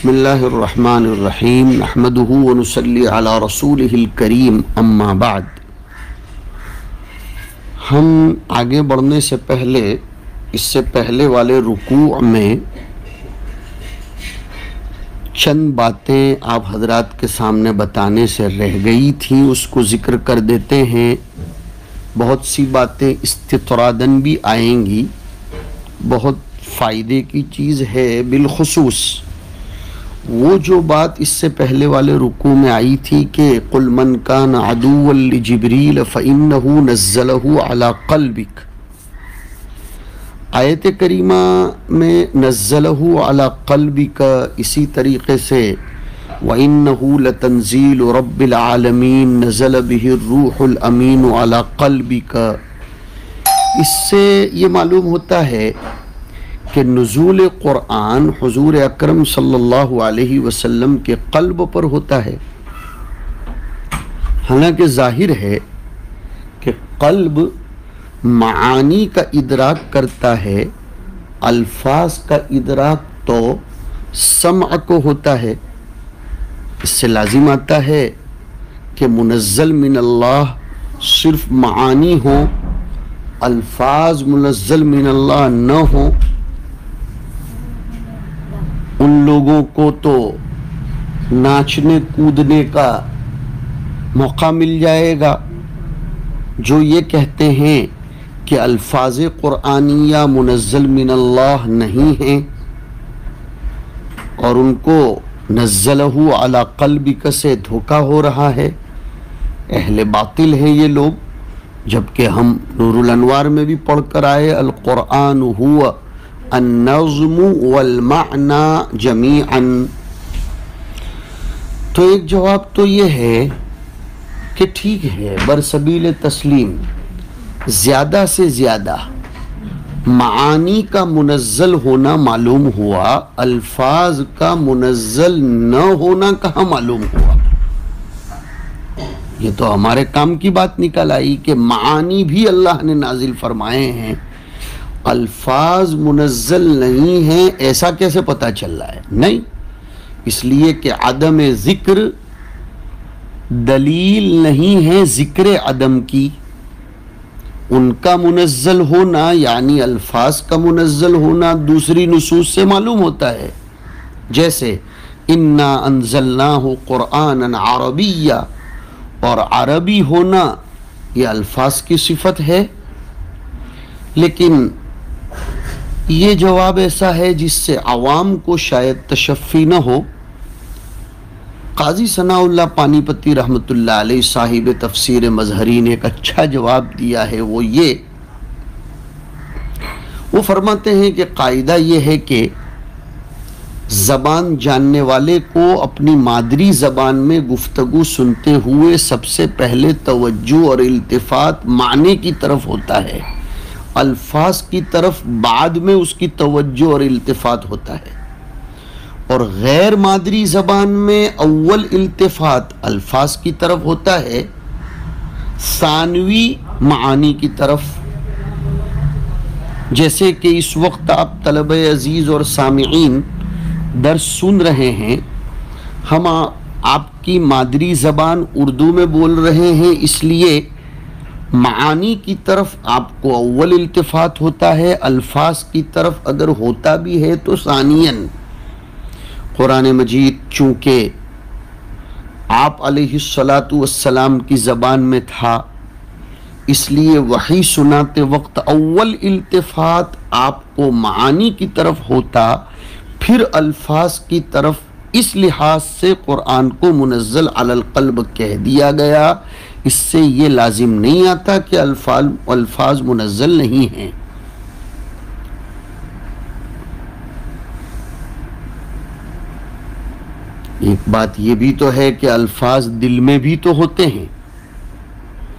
بسم اللہ الرحمن الرحیم نحمدہ ونصلی علی رسولہ الکریم اما بعد۔ ہم آگے بڑھنے سے پہلے اس سے پہلے والے رکوع میں چند باتیں آپ حضرات کے سامنے بتانے سے رہ گئی تھیں، اس کو ذکر کر دیتے ہیں۔ بہت سی باتیں استطراداً بھی آئیں گی، بہت فائدے کی چیز ہے۔ بالخصوص وہ جو بات اس سے پہلے والے رکوع میں آئی تھی کہ قُلْ مَنْ كَانَ عَدُوًّا لِجِبْرِيلَ فَإِنَّهُ نَزَّلَهُ عَلَى قَلْبِكَ، آیت کریمہ میں نَزَّلَهُ عَلَى قَلْبِكَ، اسی طریقے سے وَإِنَّهُ لَتَنزِيلُ رَبِّ الْعَالَمِينَ نَزَلَ بِهِ الرُّوحُ الْأَمِينُ عَلَى قَلْبِكَ۔ اس سے یہ معلوم ہوتا ہے کہ نزول قرآن حضور اکرم صلی اللہ علیہ وسلم کے قلب پر ہوتا ہے۔ حالانکہ ظاہر ہے کہ قلب معانی کا ادراک کرتا ہے، الفاظ کا ادراک تو سمع کو ہوتا ہے۔ اس سے لازم آتا ہے کہ منزل من اللہ صرف معانی ہوں، الفاظ منزل من اللہ نہ ہوں۔ ان لوگوں کو تو ناچنے کودنے کا موقع مل جائے گا جو یہ کہتے ہیں کہ الفاظ قرآنیہ منزل من اللہ نہیں ہیں، اور ان کو نزلہ علی قلبک سے دھوکہ ہو رہا ہے۔ اہل باطل ہیں یہ لوگ، جبکہ ہم نور الانوار میں بھی پڑھ کر آئے القرآن ہوا النظم والمعنی جمیعا۔ تو ایک جواب تو یہ ہے کہ ٹھیک ہے، برسبیل تسلیم زیادہ سے زیادہ معانی کا منزل ہونا معلوم ہوا، الفاظ کا منزل نہ ہونا کہاں معلوم ہوا؟ یہ تو ہمارے کام کی بات نکل آئی کہ معانی بھی اللہ نے نازل فرمائے ہیں، الفاظ منزل نہیں ہیں، ایسا کیسے پتہ چل رہا ہے؟ نہیں، اس لیے کہ عدم ذکر دلیل نہیں ہے ذکر عدم کی۔ ان کا منزل ہونا یعنی الفاظ کا منزل ہونا دوسری نصوص سے معلوم ہوتا ہے، جیسے انا انزلناہ قرآنا عربیا، اور عربی ہونا یہ الفاظ کی صفت ہے۔ لیکن یہ جواب ایسا ہے جس سے عوام کو شاید تشفی نہ ہو۔ قاضی ثناء اللہ پانی پتی رحمۃ اللہ علیہ صاحب تفسیر مظہری نے ایک اچھا جواب دیا ہے، وہ فرماتے ہیں کہ قاعدہ یہ ہے کہ زبان جاننے والے کو اپنی مادری زبان میں گفتگو سنتے ہوئے سب سے پہلے توجہ اور التفات معنی کی طرف ہوتا ہے، الفاظ کی طرف بعد میں اس کی توجہ اور التفات ہوتا ہے، اور غیر مادری زبان میں اول التفات الفاظ کی طرف ہوتا ہے، ثانوی معانی کی طرف۔ جیسے کہ اس وقت آپ طلبہ عزیز اور سامعین درس سن رہے ہیں، ہم آپ کی مادری زبان اردو میں بول رہے ہیں، اس لیے معانی کی طرف آپ کو اول التفات ہوتا ہے، الفاظ کی طرف اگر ہوتا بھی ہے تو ثانیاً۔ قرآن مجید چونکہ آپ علیہ الصلاۃ کی زبان میں تھا، اس لیے وحی سناتے وقت اول التفات آپ کو معانی کی طرف ہوتا، پھر الفاظ کی طرف۔ اس لحاظ سے قرآن کو منزل علی القلب کہہ دیا گیا۔ اس سے یہ لازم نہیں آتا کہ الفاظ منزل نہیں ہیں۔ ایک بات یہ بھی تو ہے کہ الفاظ دل میں بھی تو ہوتے ہیں۔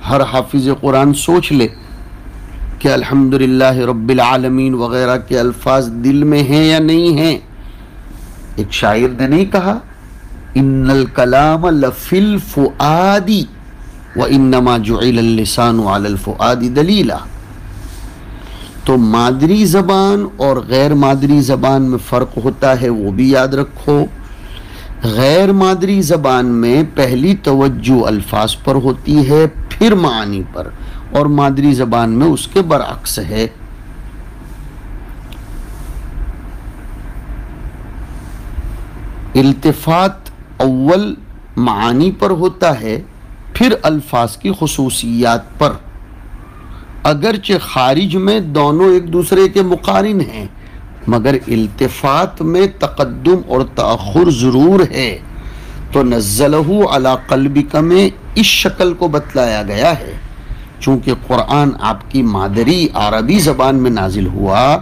ہر حافظ قرآن سوچ لے کہ الحمدللہ رب العالمین وغیرہ کے الفاظ دل میں ہیں یا نہیں ہیں۔ ایک شاعر نے نہیں کہا ان الکلام لفی الفؤاد وانما جعل اللسان علی الفؤاد دلیلا۔ تو مادری زبان اور غیر مادری زبان میں فرق ہوتا ہے، وہ بھی یاد رکھو۔ غیر مادری زبان میں پہلی توجہ الفاظ پر ہوتی ہے، پھر معانی پر، اور مادری زبان میں اس کے برعکس ہے۔ التفات اول معانی پر ہوتا ہے، پھر الفاظ کی خصوصیات پر، اگرچہ خارج میں دونوں ایک دوسرے کے مقارن ہیں، مگر التفات میں تقدم اور تأخر ضرور ہے۔ تو نزلہ علی قلبک میں اس شکل کو بتلایا گیا ہے، چونکہ قرآن آپ کی مادری عربی زبان میں نازل ہوا،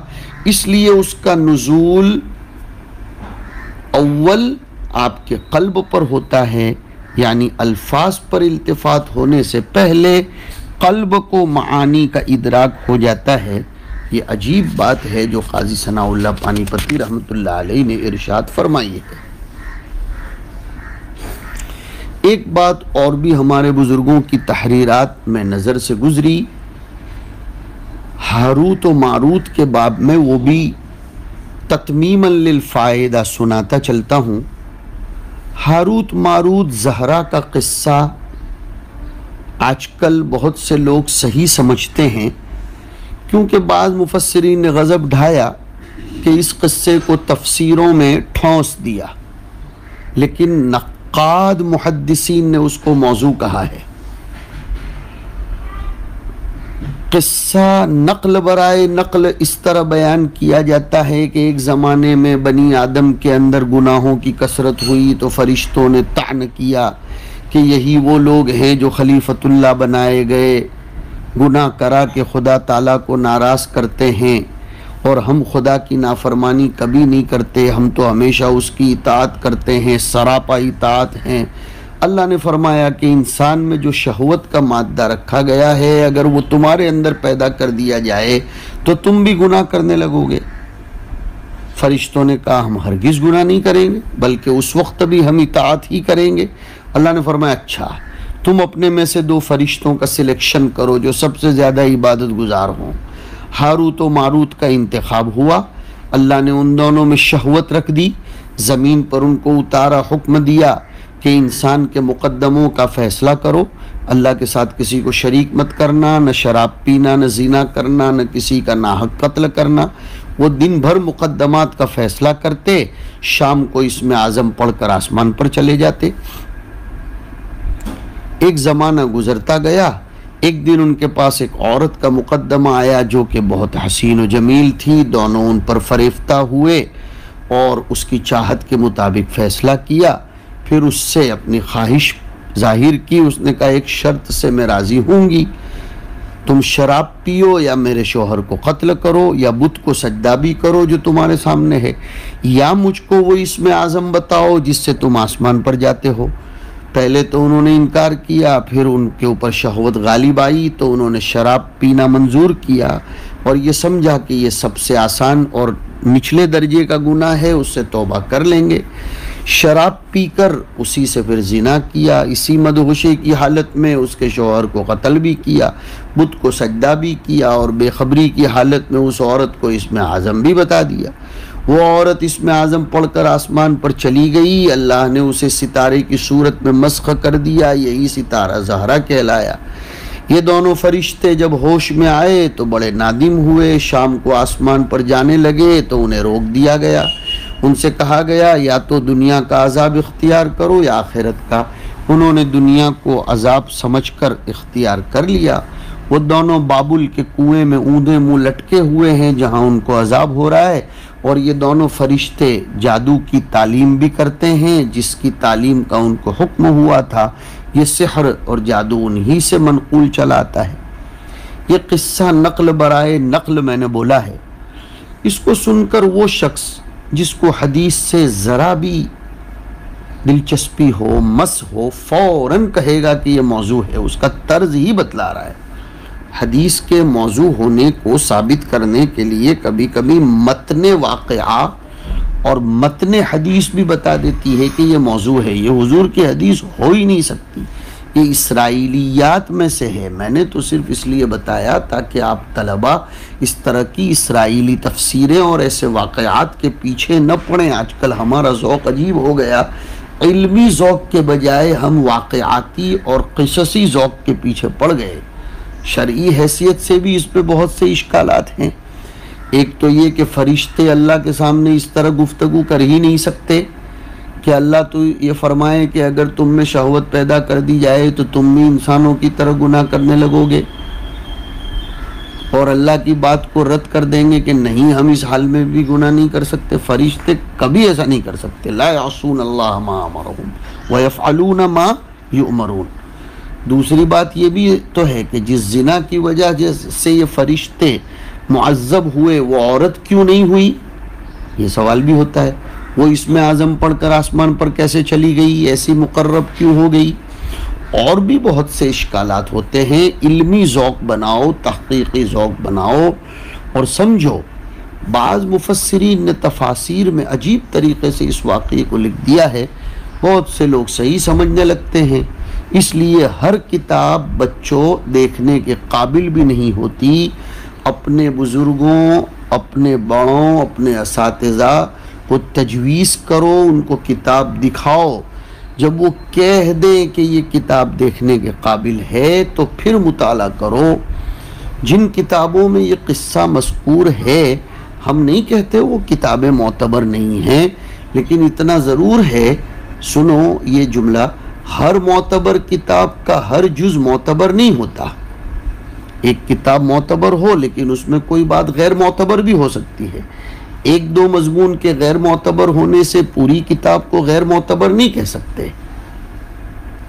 اس لیے اس کا نزول اول آپ کے قلب پر ہوتا ہے، یعنی الفاظ پر التفات ہونے سے پہلے قلب کو معانی کا ادراک ہو جاتا ہے۔ یہ عجیب بات ہے جو قاضی ثناء اللہ پانی پتی رحمۃ اللہ علیہ نے ارشاد فرمائی ہے۔ ایک بات اور بھی ہمارے بزرگوں کی تحریرات میں نظر سے گزری، ہاروت و ماروت کے باب میں، وہ بھی تتمیما للفائدہ سناتا چلتا ہوں۔ ہاروت ماروت زہرا کا قصہ آج کل بہت سے لوگ صحیح سمجھتے ہیں، کیونکہ بعض مفسرین نے غضب ڈھایا کہ اس قصے کو تفسیروں میں ٹھونس دیا، لیکن نقاد محدثین نے اس کو موضوع کہا ہے۔ قصہ نقل برائے نقل اس طرح بیان کیا جاتا ہے کہ ایک زمانے میں بنی آدم کے اندر گناہوں کی کثرت ہوئی تو فرشتوں نے طعن کیا کہ یہی وہ لوگ ہیں جو خلیفۃ اللہ بنائے گئے، گناہ کرا کہ خدا تعالیٰ کو ناراض کرتے ہیں، اور ہم خدا کی نافرمانی کبھی نہیں کرتے، ہم تو ہمیشہ اس کی اطاعت کرتے ہیں، سراپا اطاعت ہیں۔ اللہ نے فرمایا کہ انسان میں جو شہوت کا مادہ رکھا گیا ہے، اگر وہ تمہارے اندر پیدا کر دیا جائے تو تم بھی گناہ کرنے لگو گے۔ فرشتوں نے کہا ہم ہرگز گناہ نہیں کریں گے، بلکہ اس وقت بھی ہم اطاعت ہی کریں گے۔ اللہ نے فرمایا اچھا، تم اپنے میں سے 2 فرشتوں کا سلیکشن کرو جو سب سے زیادہ عبادت گزار ہوں۔ ہاروت و ماروت کا انتخاب ہوا، اللہ نے ان دونوں میں شہوت رکھ دی، زمین پر ان کو اتارا، حکم دیا کہ انسان کے مقدموں کا فیصلہ کرو، اللہ کے ساتھ کسی کو شریک مت کرنا، نہ شراب پینا، نہ زنا کرنا، نہ کسی کا ناحق قتل کرنا۔ وہ دن بھر مقدمات کا فیصلہ کرتے، شام کو اسم اعظم پڑھ کر آسمان پر چلے جاتے۔ ایک زمانہ گزرتا گیا، ایک دن ان کے پاس ایک عورت کا مقدمہ آیا جو کہ بہت حسین و جمیل تھی، دونوں ان پر فریفتہ ہوئے اور اس کی چاہت کے مطابق فیصلہ کیا، پھر اس سے اپنی خواہش ظاہر کی۔ اس نے کہا ایک شرط سے میں راضی ہوں گی، تم شراب پیو یا میرے شوہر کو قتل کرو یا بت کو سجدہ بھی کرو جو تمہارے سامنے ہے، یا مجھ کو وہ اسم اعظم بتاؤ جس سے تم آسمان پر جاتے ہو۔ پہلے تو انہوں نے انکار کیا، پھر ان کے اوپر شہوت غالب آئی تو انہوں نے شراب پینا منظور کیا اور یہ سمجھا کہ یہ سب سے آسان اور نچلے درجے کا گناہ ہے، اس سے توبہ کر لیں گے۔ شراب پی کر اسی سے پھر زنا کیا، اسی مدہوشی کی حالت میں اس کے شوہر کو قتل بھی کیا، بت کو سجدہ بھی کیا، اور بے خبری کی حالت میں اس عورت کو اسم اعظم بھی بتا دیا۔ وہ عورت اسم اعظم پڑھ کر آسمان پر چلی گئی، اللہ نے اسے ستارے کی صورت میں مسخ کر دیا، یہی ستارہ زہرا کہلایا۔ یہ دونوں فرشتے جب ہوش میں آئے تو بڑے نادم ہوئے، شام کو آسمان پر جانے لگے تو انہیں روک دیا گیا، ان سے کہا گیا یا تو دنیا کا عذاب اختیار کرو یا آخرت کا۔ انہوں نے دنیا کو عذاب سمجھ کر اختیار کر لیا۔ وہ دونوں بابل کے کنویں میں اوندھے منہ لٹکے ہوئے ہیں جہاں ان کو عذاب ہو رہا ہے، اور یہ دونوں فرشتے جادو کی تعلیم بھی کرتے ہیں جس کی تعلیم کا ان کو حکم ہوا تھا۔ یہ سحر اور جادو انہی سے منقول چلا آتا ہے۔ یہ قصہ نقل برائے نقل میں نے بولا ہے، اس کو سن کر وہ شخص جس کو حدیث سے ذرا بھی دلچسپی ہو، مس ہو، فوراً کہے گا کہ یہ موضوع ہے، اس کا طرز ہی بتلا رہا ہے۔ حدیث کے موضوع ہونے کو ثابت کرنے کے لیے کبھی کبھی متن واقعہ اور متن حدیث بھی بتا دیتی ہے کہ یہ موضوع ہے، یہ حضور کی حدیث ہو ہی نہیں سکتی، یہ اسرائیلیات میں سے ہے۔ میں نے تو صرف اس لیے بتایا تاکہ آپ طلبہ اس طرح کی اسرائیلی تفسیریں اور ایسے واقعات کے پیچھے نہ پڑیں۔ آج کل ہمارا ذوق عجیب ہو گیا، علمی ذوق کے بجائے ہم واقعاتی اور قصصی ذوق کے پیچھے پڑ گئے۔ شرعی حیثیت سے بھی اس پہ بہت سے اشکالات ہیں۔ ایک تو یہ کہ فرشتے اللہ کے سامنے اس طرح گفتگو کر ہی نہیں سکتے کہ اللہ تو یہ فرمائے کہ اگر تم میں شہوت پیدا کر دی جائے تو تم بھی انسانوں کی طرح گناہ کرنے لگو گے، اور اللہ کی بات کو رد کر دیں گے کہ نہیں ہم اس حال میں بھی گناہ نہیں کر سکتے۔ فرشتے کبھی ایسا نہیں کر سکتے۔ لا یعصون اللہ ما امرهم ویفعلون ما یؤمرون۔ دوسری بات یہ بھی تو ہے کہ جس زنا کی وجہ سے یہ فرشتے معذب ہوئے وہ عورت کیوں نہیں ہوئی، یہ سوال بھی ہوتا ہے۔ وہ اسم اعظم پڑھ کر آسمان پر کیسے چلی گئی، ایسی مقرب کیوں ہو گئی؟ اور بھی بہت سے اشکالات ہوتے ہیں۔ علمی ذوق بناؤ، تحقیقی ذوق بناؤ اور سمجھو۔ بعض مفسرین نے تفاسیر میں عجیب طریقے سے اس واقعے کو لکھ دیا ہے، بہت سے لوگ صحیح سمجھنے لگتے ہیں۔ اس لیے ہر کتاب بچوں دیکھنے کے قابل بھی نہیں ہوتی۔ اپنے بزرگوں، اپنے بڑوں، اپنے اساتذہ کو تجویز کرو، ان کو کتاب دکھاؤ۔ جب وہ کہہ دیں کہ یہ کتاب دیکھنے کے قابل ہے تو پھر مطالعہ کرو۔ جن کتابوں میں یہ قصہ مذکور ہے، ہم نہیں کہتے وہ کتابیں معتبر نہیں ہیں، لیکن اتنا ضرور ہے، سنو یہ جملہ، ہر معتبر کتاب کا ہر جز معتبر نہیں ہوتا۔ ایک کتاب معتبر ہو لیکن اس میں کوئی بات غیر معتبر بھی ہو سکتی ہے۔ ایک دو مضمون کے غیر معتبر ہونے سے پوری کتاب کو غیر معتبر نہیں کہہ سکتے۔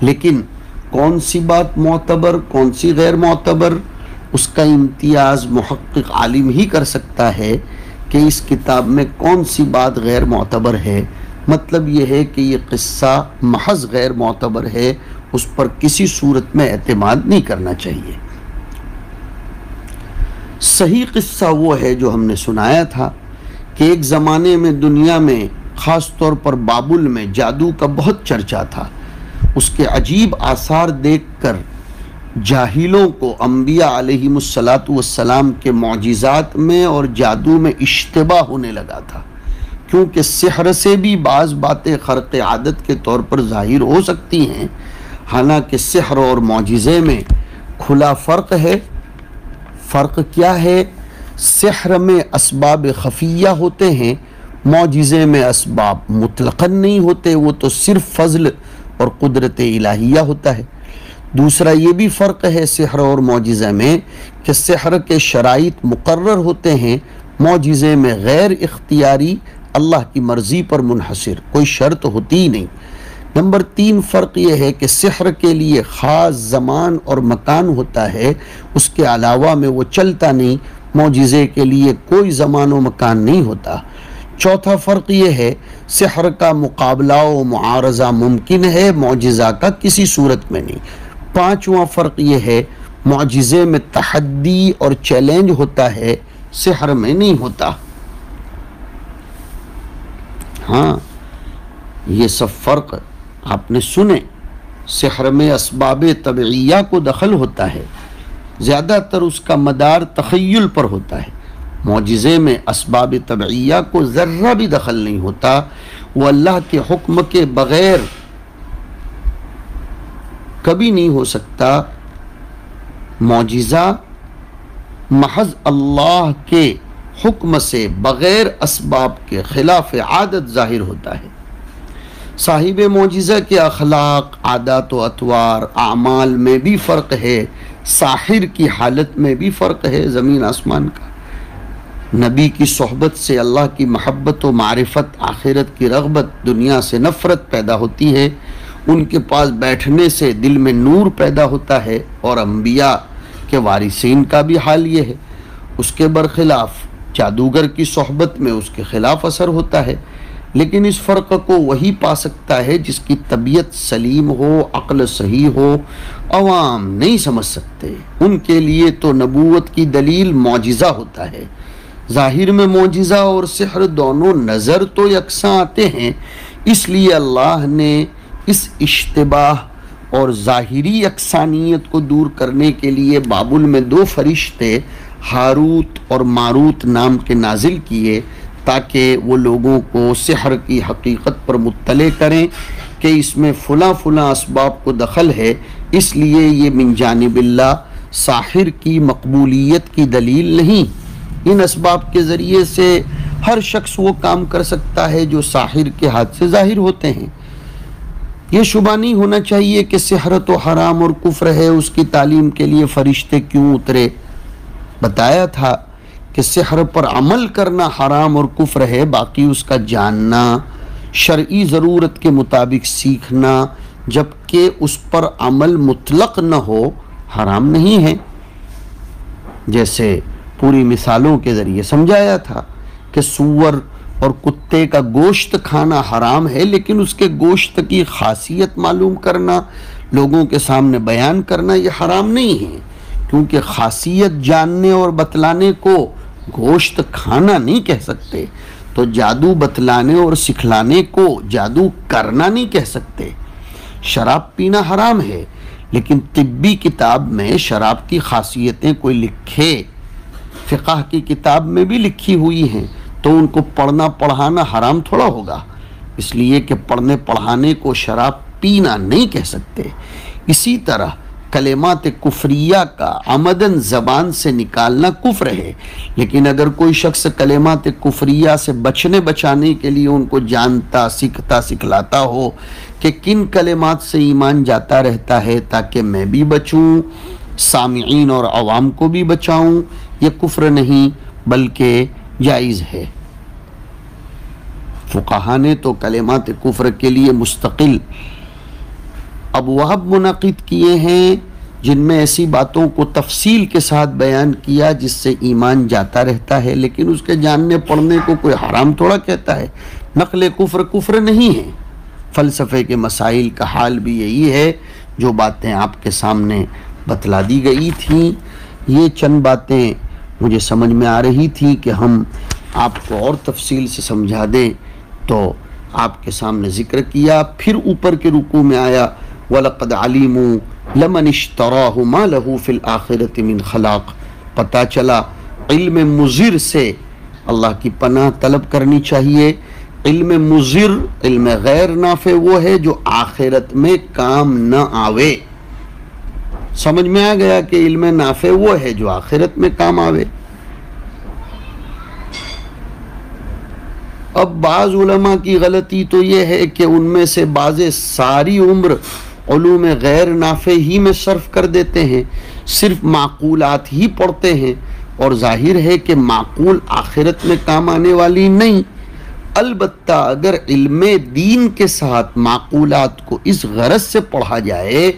لیکن کون سی بات معتبر، کون سی غیر معتبر، اس کا امتیاز محقق عالم ہی کر سکتا ہے کہ اس کتاب میں کون سی بات غیر معتبر ہے۔ مطلب یہ ہے کہ یہ قصہ محض غیر معتبر ہے، اس پر کسی صورت میں اعتماد نہیں کرنا چاہیے۔ صحیح قصہ وہ ہے جو ہم نے سنایا تھا کہ ایک زمانے میں دنیا میں خاص طور پر بابل میں جادو کا بہت چرچا تھا۔ اس کے عجیب آثار دیکھ کر جاہلوں کو انبیاء علیہم السلام کے معجزات میں اور جادو میں اشتباہ ہونے لگا تھا، کیونکہ سحر سے بھی بعض باتیں خرق عادت کے طور پر ظاہر ہو سکتی ہیں، حالانکہ سحر اور معجزے میں کھلا فرق ہے۔ فرق کیا ہے؟ سحر میں اسباب خفیہ ہوتے ہیں، معجزے میں اسباب مطلقاً نہیں ہوتے، وہ تو صرف فضل اور قدرت الہیہ ہوتا ہے۔ دوسرا یہ بھی فرق ہے سحر اور معجزے میں کہ سحر کے شرائط مقرر ہوتے ہیں، معجزے میں غیر اختیاری اللہ کی مرضی پر منحصر، کوئی شرط ہوتی ہی نہیں۔ نمبر 3 فرق یہ ہے کہ سحر کے لیے خاص زمان اور مکان ہوتا ہے، اس کے علاوہ میں وہ چلتا نہیں۔ معجزے کے لیے کوئی زمان و مکان نہیں ہوتا۔ چوتھا فرق یہ ہے سحر کا مقابلہ و معارضہ ممکن ہے، معجزہ کا کسی صورت میں نہیں۔ پانچواں فرق یہ ہے معجزے میں تحدی اور چیلنج ہوتا ہے، سحر میں نہیں ہوتا۔ ہاں یہ سب فرق آپ نے سنے۔ سحر میں اسباب طبعیہ کو دخل ہوتا ہے، زیادہ تر اس کا مدار تخیل پر ہوتا ہے۔ معجزے میں اسباب طبعیہ کو ذرہ بھی دخل نہیں ہوتا، وہ اللہ کے حکم کے بغیر کبھی نہیں ہو سکتا۔ معجزہ محض اللہ کے حکم سے بغیر اسباب کے خلاف عادت ظاہر ہوتا ہے۔ صاحب معجزہ کے اخلاق، عادات و اطوار، اعمال میں بھی فرق ہے، ساحر کی حالت میں بھی فرق ہے، زمین آسمان کا۔ نبی کی صحبت سے اللہ کی محبت و معرفت، آخرت کی رغبت، دنیا سے نفرت پیدا ہوتی ہے، ان کے پاس بیٹھنے سے دل میں نور پیدا ہوتا ہے، اور انبیاء کے وارثین کا بھی حال یہ ہے۔ اس کے برخلاف جادوگر کی صحبت میں اس کے خلاف اثر ہوتا ہے، لیکن اس فرق کو وہی پا سکتا ہے جس کی طبیعت سلیم ہو، عقل صحیح ہو۔ عوام نہیں سمجھ سکتے، ان کے لیے تو نبوت کی دلیل معجزہ ہوتا ہے۔ ظاہر میں معجزہ اور سحر دونوں نظر تو یکساں آتے ہیں، اس لیے اللہ نے اس اشتباہ اور ظاہری یکسانیت کو دور کرنے کے لیے بابل میں 2 فرشتے ہاروت اور ماروت نام کے نازل کیے، تاکہ وہ لوگوں کو سحر کی حقیقت پر مطلع کریں۔ کہ اس میں فلاں فلاں اسباب کو دخل ہے، اس لیے یہ من جانب اللہ ساحر کی مقبولیت کی دلیل نہیں۔ ان اسباب کے ذریعے سے ہر شخص وہ کام کر سکتا ہے جو ساحر کے ہاتھ سے ظاہر ہوتے ہیں۔ یہ شبہ نہیں ہونا چاہیے کہ سحر تو حرام اور کفر ہے، اس کی تعلیم کے لیے فرشتے کیوں اترے؟ بتایا تھا کہ سحر پر عمل کرنا حرام اور کفر ہے، باقی اس کا جاننا، شرعی ضرورت کے مطابق سیکھنا، جبکہ اس پر عمل مطلق نہ ہو، حرام نہیں ہے۔ جیسے پوری مثالوں کے ذریعے سمجھایا تھا کہ سور اور کتے کا گوشت کھانا حرام ہے، لیکن اس کے گوشت کی خاصیت معلوم کرنا، لوگوں کے سامنے بیان کرنا، یہ حرام نہیں ہے، کیونکہ خاصیت جاننے اور بتلانے کو گوشت کھانا نہیں کہہ سکتے، تو جادو بتلانے اور سکھلانے کو جادو کرنا نہیں کہہ سکتے۔ شراب پینا حرام ہے، لیکن طبی کتاب میں شراب کی خاصیتیں کوئی لکھے، فقہ کی کتاب میں بھی لکھی ہوئی ہیں، تو ان کو پڑھنا پڑھانا حرام تھوڑا ہوگا، اس لیے کہ پڑھنے پڑھانے کو شراب پینا نہیں کہہ سکتے۔ اسی طرح کلمات کفریہ کا عمدن زبان سے نکالنا کفر ہے، لیکن اگر کوئی شخص کلمات کفریہ سے بچانے کے لیے ان کو جانتا، سیکھتا، سکھلاتا ہو کہ کن کلمات سے ایمان جاتا رہتا ہے تاکہ میں بھی بچوں، سامعین اور عوام کو بھی بچاؤں، یہ کفر نہیں بلکہ جائز ہے۔ فقہا نے تو کلمات کفر کے لیے مستقل ابواب منعقد کیے ہیں، جن میں ایسی باتوں کو تفصیل کے ساتھ بیان کیا جس سے ایمان جاتا رہتا ہے، لیکن اس کے جاننے پڑھنے کو کوئی حرام تھوڑا کہتا ہے۔ نقل کفر نہیں ہے۔ فلسفے کے مسائل کا حال بھی یہی ہے، جو باتیں آپ کے سامنے بتلا دی گئی تھیں، یہ چند باتیں مجھے سمجھ میں آ رہی تھی کہ ہم آپ کو اور تفصیل سے سمجھا دیں، تو آپ کے سامنے ذکر کیا۔ پھر اوپر کے رکوع میں آیا وَلَقَدْ عَلِمُوا لَمَنِ اشْتَرَاهُ مَا لَهُ فِي الْآخِرَةِ مِنْ خَلَاقٍ، پتہ چلا علم مضر سے اللہ کی پناہ طلب کرنی چاہیے۔ علم مضر، علم غیر نافع وہ ہے جو آخرت میں کام نہ آوے۔ سمجھ میں آ گیا کہ علم نافع وہ ہے جو آخرت میں کام آوے۔ اب بعض علماء کی غلطی تو یہ ہے کہ ان میں سے بعض ساری عمر علوم غیر نافع ہی میں صرف کر دیتے ہیں، صرف معقولات ہی پڑھتے ہیں، اور ظاہر ہے کہ معقول آخرت میں کام آنے والی نہیں۔ البتہ اگر علم دین کے ساتھ معقولات کو اس غرض سے پڑھا جائے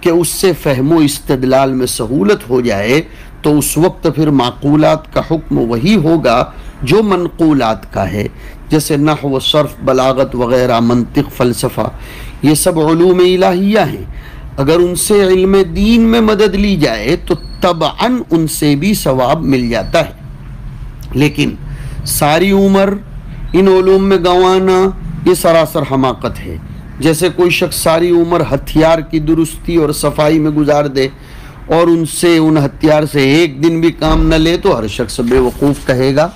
کہ اس سے فہم و استدلال میں سہولت ہو جائے، تو اس وقت پھر معقولات کا حکم وہی ہوگا جو منقولات کا ہے، جیسے نحو، صرف، بلاغت وغیرہ، منطق، فلسفہ، یہ سب علوم الہیہ ہیں۔ اگر ان سے علم دین میں مدد لی جائے تو طبعاً ان سے بھی ثواب مل جاتا ہے، لیکن ساری عمر ان علوم میں گنوانا یہ سراسر حماقت ہے۔ جیسے کوئی شخص ساری عمر ہتھیار کی درستی اور صفائی میں گزار دے اور ان ہتھیار سے ایک دن بھی کام نہ لے، تو ہر شخص بے وقوف کہے گا۔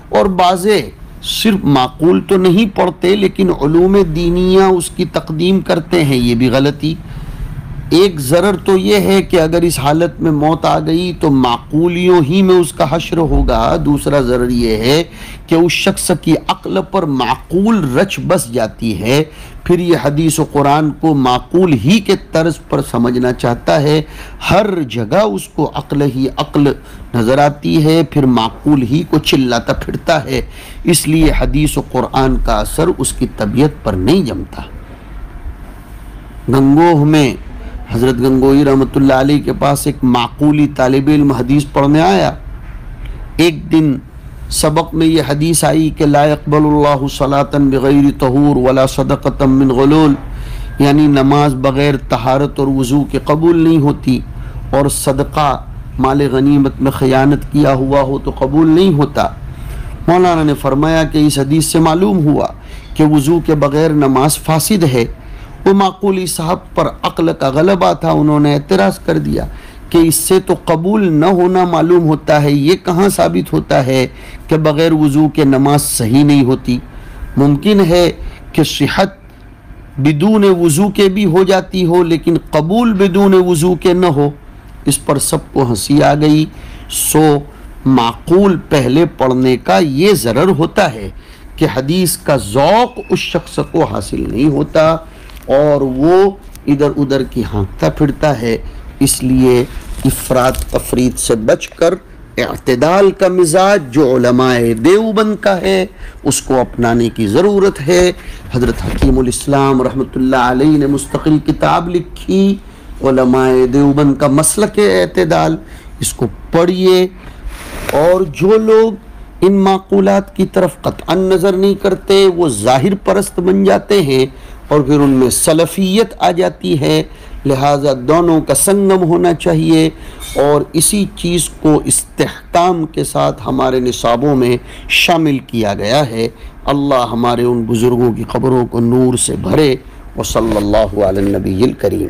اور بعضے صرف معقول تو نہیں پڑھتے لیکن علوم دینیہ اس کی تقدیم کرتے ہیں، یہ بھی غلطی۔ ایک ضرر تو یہ ہے کہ اگر اس حالت میں موت آ گئی تو معقولیوں ہی میں اس کا حشر ہوگا۔ دوسرا ضرر یہ ہے کہ اس شخص کی عقل پر معقول رچ بس جاتی ہے، پھر یہ حدیث و قرآن کو معقول ہی کے طرز پر سمجھنا چاہتا ہے، ہر جگہ اس کو عقل ہی عقل نظر آتی ہے، پھر معقول ہی کو چلاتا پھرتا ہے، اس لیے حدیث و قرآن کا اثر اس کی طبیعت پر نہیں جمتا۔ گنگوہ میں حضرت گنگوئی رحمۃ اللہ علیہ کے پاس ایک معقولی طالب علم حدیث پڑھنے آیا۔ ایک دن سبق میں یہ حدیث آئی کہ لا يقبل اللہ صلاة بغیر طہور ولا صدقة من غلول، یعنی نماز بغیر طہارت اور وضو کے قبول نہیں ہوتی، اور صدقہ مال غنیمت میں خیانت کیا ہوا ہو تو قبول نہیں ہوتا۔ مولانا نے فرمایا کہ اس حدیث سے معلوم ہوا کہ وضو کے بغیر نماز فاسد ہے۔ وہ معقولی صاحب پر عقل کا غلبہ تھا، انہوں نے اعتراض کر دیا کہ اس سے تو قبول نہ ہونا معلوم ہوتا ہے، یہ کہاں ثابت ہوتا ہے کہ بغیر وضو کے نماز صحیح نہیں ہوتی؟ ممکن ہے کہ صحت بدون وضو کے بھی ہو جاتی ہو لیکن قبول بدون وضو کے نہ ہو، اس پر سب کو ہنسی آ گئی۔ سو معقول پہلے پڑھنے کا یہ ضرر ہوتا ہے کہ حدیث کا ذوق اس شخص کو حاصل نہیں ہوتا اور وہ ادھر ادھر کی ہانکتا پھرتا ہے۔ اس لیے افراط تفریط سے بچ کر اعتدال کا مزاج جو علماء دیوبند کا ہے اس کو اپنانے کی ضرورت ہے۔ حضرت حکیم الاسلام رحمۃ اللہ علیہ نے مستقل کتاب لکھی علماء دیوبند کا مسلک اعتدال، اس کو پڑھیے۔ اور جو لوگ ان معقولات کی طرف قطعا نظر نہیں کرتے وہ ظاہر پرست بن جاتے ہیں اور پھر ان میں سلفیت آ جاتی ہے، لہٰذا دونوں کا سنگم ہونا چاہیے اور اسی چیز کو استحکام کے ساتھ ہمارے نصابوں میں شامل کیا گیا ہے۔ اللہ ہمارے ان بزرگوں کی قبروں کو نور سے بھرے، وصلی اللہ علی النبی الکریم۔